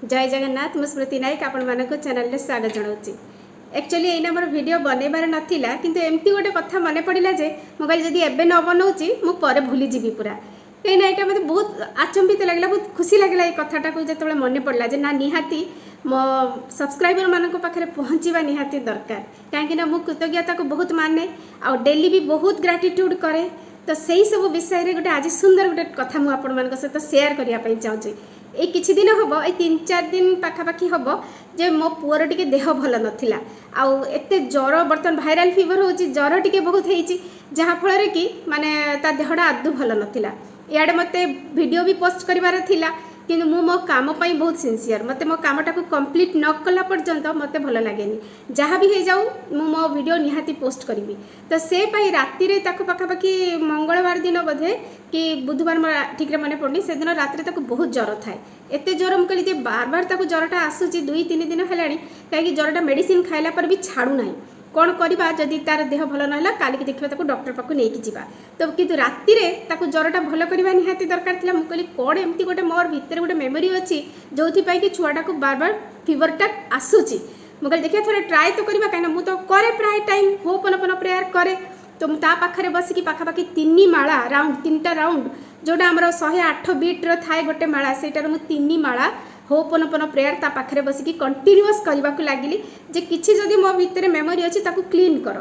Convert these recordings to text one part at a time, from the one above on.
जय जगन्नाथ मु स्मृति नायक आपण मानक चैनल रे स्वागत जनाऊँगी। एक्चुअली एना मोर वीडियो बनैबार नथिला किंतु एमती गोटे कथा मन पड़ा जे मु कहली जदि एबे न बनाऊँगी मु परे भूली जीवी पूरा कहीं ना ये मतलब बहुत आचंबित लगे बहुत खुशी लगे ये कथाटा को जो मन पड़ा जे ना निहाती मो सब्सक्राइबर मान पाखे पहुँचवा निहाती दरकार कहीं मु कृतज्ञता को बहुत माने आ डेली भी बहुत ग्राटिट्यूड करे। तो सही सब विषय गोटे आज सुंदर गोटे कथा मुझे सहित सेयार करने चाहूँगी। ये किछि दिन हम ये 3-4 दिन पाखापाखि हम जे मो पुअर टिके देह भल नथिला आउ एते ज्वर बर्तन भाइराल फीवर होची ज्वर टिके बहुत होईची जहाँफल कि माने ता देहटा आदु भल नथिला। इआडे मते वीडियो भी पोस्ट करिवार थिला किंतु मु मो काम पई बहुत सिंसियर मते मो कामटा को कंप्लीट न कला पर्यंत मते भल लागेनी जहाँ भी हो जाऊ मु मो वीडियो निहाती पोस्ट करी। तो से पाई राति रे ताको पाखापाखि मंगलवार दिन बोधे कि बुधवार मोर ठीक रे मने पड़नी से दिन राति रे ताको बहुत ज्वर थाए एते ज्वर मुझे कहली बार बार ताको ज्वरटा आसूची 2-3 दिन है कहीं ज्वरटा मेडिसिन खाइला पर भी छाड़ू ना कौन करवा जदि तार देह भल ना कालिक देखा डॉक्टर पाक नहीं जावा। तो किंतु राति रे ताको ज्वरटा भल करवा निहाती दरकार थिला। मु कहली कौन एमती गोटे मोर भितर गोटे मेमोरी अच्छी जो कि छुआटा को बार बार फीवरटा आसूची मु कहली देखिए थोड़े ट्राए तो करवा कहीं मुझे तो करे प्राय टाइम होपनपन प्रेयर करे। तो मुझे पाखे बसिकी पाखापाखि 3 माला राउंड 3टा राउंड जोटा आमर 108 बीट्र थाए गोटे माला सेटार मु 3 माला होपनपन प्रेयर ता पाखे बसिकी कंटिन्यूअस करने को लगिली जे किछि जदि मो भितर मेमोरी अच्छी ताकू क्लीन कर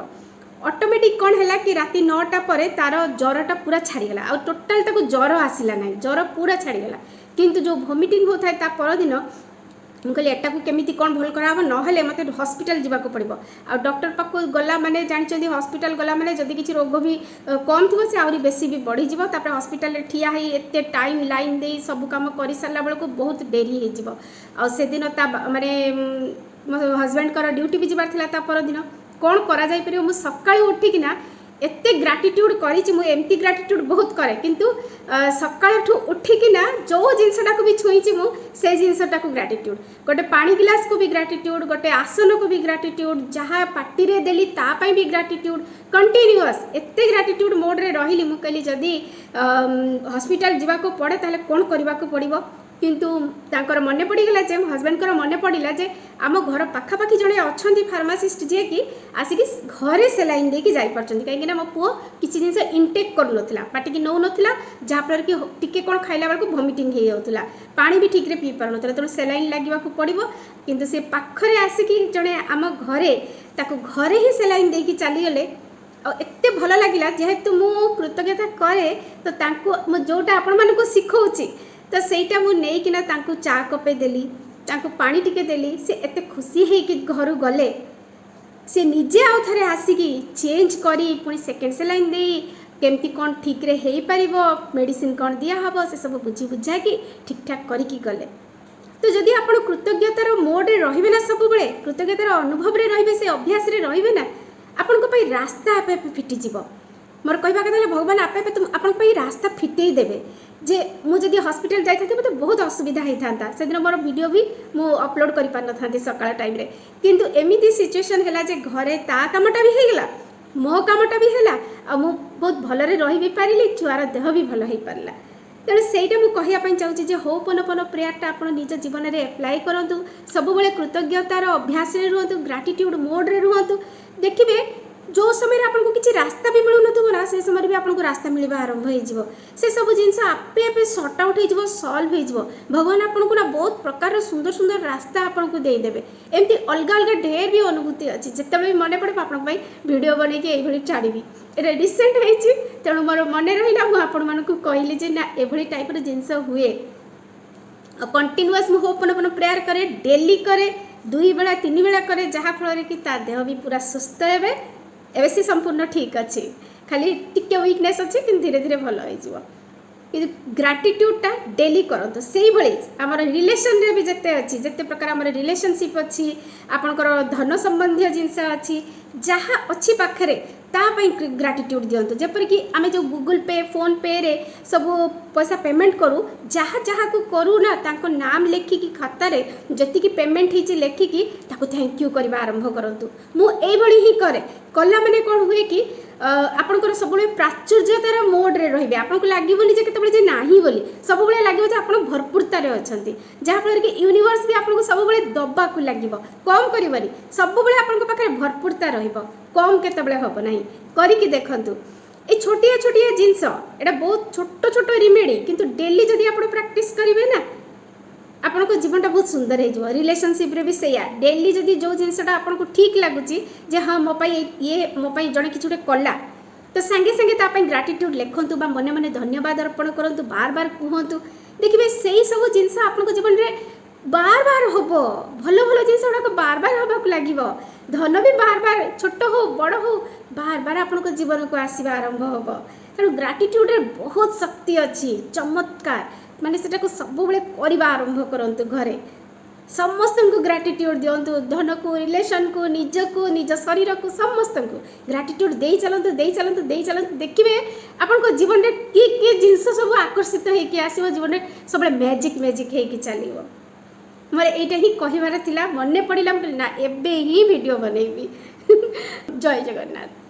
ऑटोमेटिक कौन है कि राति 9टा पर तार ज्वरटा पूरा छाड़ीगला आ टोटाल ताकू ज्वर आसला ना ज्वर पूरा छाड़ीगला किंतु जो वोमिटिंग होता है ता परदिन मुझे एटा को केमिति कौन भल कराब ना मत हॉस्पिटल जावाक पड़ो आ डॉक्टर पाक गला माने जानते हॉस्पिटल गला माने जदि किसी रोग भी कम थी से आहरी बेसी भी बढ़ी जीव तापर हॉस्पिटल ठिया ही एते टाइम लाइन दे सब काम कर सारा बेलू बहुत डेरी हो दिन माने मो हजबैंड कर ड्यूटी भी जबार था परदिन कौन करा जाई परियो मु सकाळु उठिकिना एते ग्राटिट्यूड करी मु एमती ग्राटिट्यूड बहुत करे किंतु सकाळठू उठिकिना जो जिनसटा को भी छुईची मु से जिनसटा को ग्राटिट्यूड गोटे पानी गिलास को भी ग्राटिट्यूड गोटे आसन को भी ग्राटिट्यूड जहाँ पार्टी रे देली ता पई भी ग्राटिट्यूड कंटिन्यूअस एते ग्राटिट्यूड मोड रे रहिली मु कहली जदी हॉस्पिटल जीवा को पड़े ताले कोन करबा को पड़िबो किंतु तांकर मने पड़ीगला जे हजबैंड कर मने पड़िला जे आम घर पाखापाखि जड़े अच्छा फार्मासीस्ट जी कि आसिक घरे सेलाइन देकी जाई परछंती कहीं मो पुओ किसी जिनस इनटेक कर नथिला पाटिकी नौ नथिला जहाँफल कि टिके कौन खाइला बेलू वोमिटिंग हो जाऊला पानी भी ठीक रे पी पार नथिला तेणु सेलाइन लगे पड़ो किंतु से पाखरे आसिकी जड़े आम घरे ताको घरे ही सेलाइन देकी चलीगले एते भल लगिला जेहेतु मु कृतज्ञता करे तो तांको जोटा आपण मानको सिखौची तो सहीटा मु नेकिना तांको चा कपे देली तांको पानी टिके देली से एते खुशी है कि घर गले से निजे आउ थरे आसिकी चेंज करी पुणी सेकेंड सेलाइन दे केमती कौन ठीक रे हेई परिबो मेडिसिन कौन दिया हबो से सब बुझी बुझा कि ठीक ठाक करिकी गले। तो जदि आपण कृतज्ञतार मोड रे रहिबे ना सब बेले कृतज्ञतार अनुभव रे रहिबे से अभ्यास रे रहिबे ना आपण को पई रास्ता आपे फिटी जीवो मोर कहवा कथा भगवान आपे तुम आपण पई रास्ता फिटेई देबे जे मु जदि हॉस्पिटल जाई थाते मते बहुत असुविधा होई थांता से दिन मोर वीडियो भी मु अपलोड करि पार न थांती सकाळ टाइम रे किंतु एमिति सिचुएशन हैला जे घरे ता कामटा भी हेगला मो कामटा भी हैला आ मु बहुत भलरे रहि भी पारिली छुआर देह भी भल होई पारला। तेणु सहीटा मुझे कहवाई चाहूँगी जे होपनपन प्रेयरटा आप निज जीवन में एप्लाय करूँ सब कृतज्ञतार अभ्यास रे रुहतु ग्राटिट्यूड मोड रे रुहतु देखिए जो समय आपको किसी रास्ता भी मिलू नथिबो ना से समय भी आपको रास्ता मिलवा आरंभ हो से सब जिनस आपे आपे सॉर्ट आउट हो सॉल्व हो भगवान आपको ना बहुत प्रकार सुंदर सुंदर रास्ता आपको देदेवे एमती अलग अलग ढेर भी अनुभूति अच्छी जिते भी मन पड़े आप वीडियो बन के छाड़ी रिसेंट होती तेणु मोर मन रहा मुझे कहली जे ना एभली टाइप जिनस हुए कंटिन्यूअस मु होपनपन प्रेयर करे डेली करे 2 बेला 3 बेला करे जहाँफल कि ता देह भी पूरा सुस्थ है एवं सी संपूर्ण ठीक अच्छी खाली टिके वीकनेस अच्छी कि धीरे धीरे भल हो ग्राटिट्यूडटा डेली करते से भाई आमर रिलेशन रे भी जिते अच्छी जिते प्रकार आम रिलेशनशिप अच्छी आपणकर धन संबंधी जिनस अच्छी जहाँ अच्छी पाखे तापाई ग्राटिट्यूड दिंतु जेपरिक आम जो गूगल पे फोन पे रे सब पैसा पेमेंट करूँ जहाँ जहाँ को करूँ ना तांको नाम लेखिकी खातार जी पेमेंट होती लेखिकी थैंक यू करवा आरंभ करूँ मु ही करे कला माने कौन हुए कि आपंकर सब प्राचुर्यतार मोड्रे रे आपको लगे जे के नाही बोली सब लगे आप भरपूरतार अच्छा जहाँफल कि यूनिवर्स भी आपको सब दबा को लगे कम करनी सब पाखे भरपूरता रम के हम ना करके देखूँ ये छोटिया छोटिया जिनस एटा बहुत छोट छोट रिमेडी किंतु डेली जदि आप प्रैक्टिस करेंगे ना आपण को जीवनटा बहुत सुंदर हो रिलेशनशिप रे भी सैया डेली जदि जो जिनसटा आपको ठीक लगुच जे हाँ मो ये मो जड़े कि कला तो सांगे सांगे तापाई ग्राटिट्यूड लिखतु मने मने धन्यवाद अर्पण करूँ बार बार कहतु देखिए से सब जिनस आप जीवन में बार बार हम भल भल जिन गुड़ाक बार बार हवा लगे धन भी बार बार छोट हो बड़ हो बार बार आपण जीवन को आसवा आरंभ हम तेणु ग्राटिट्यूड बहुत शक्ति अच्छी चमत्कार माने सेटा को सब करवा आरंभ करंतु घरे समस्त को ग्राटिट्यूड दिंतु धन को रिलेशन को निज शरीर को समस्त को ग्राटिट्यूड दे चलतु देखिए आपण जीवन में किए जिनस सब आकर्षित होकर आसो जीवन में सब मैजिक मैजिक होकर चलो मोर यहाँ ही कहबार मन पड़ा ना एबे ही वीडियो बनैबी जय जगन्नाथ।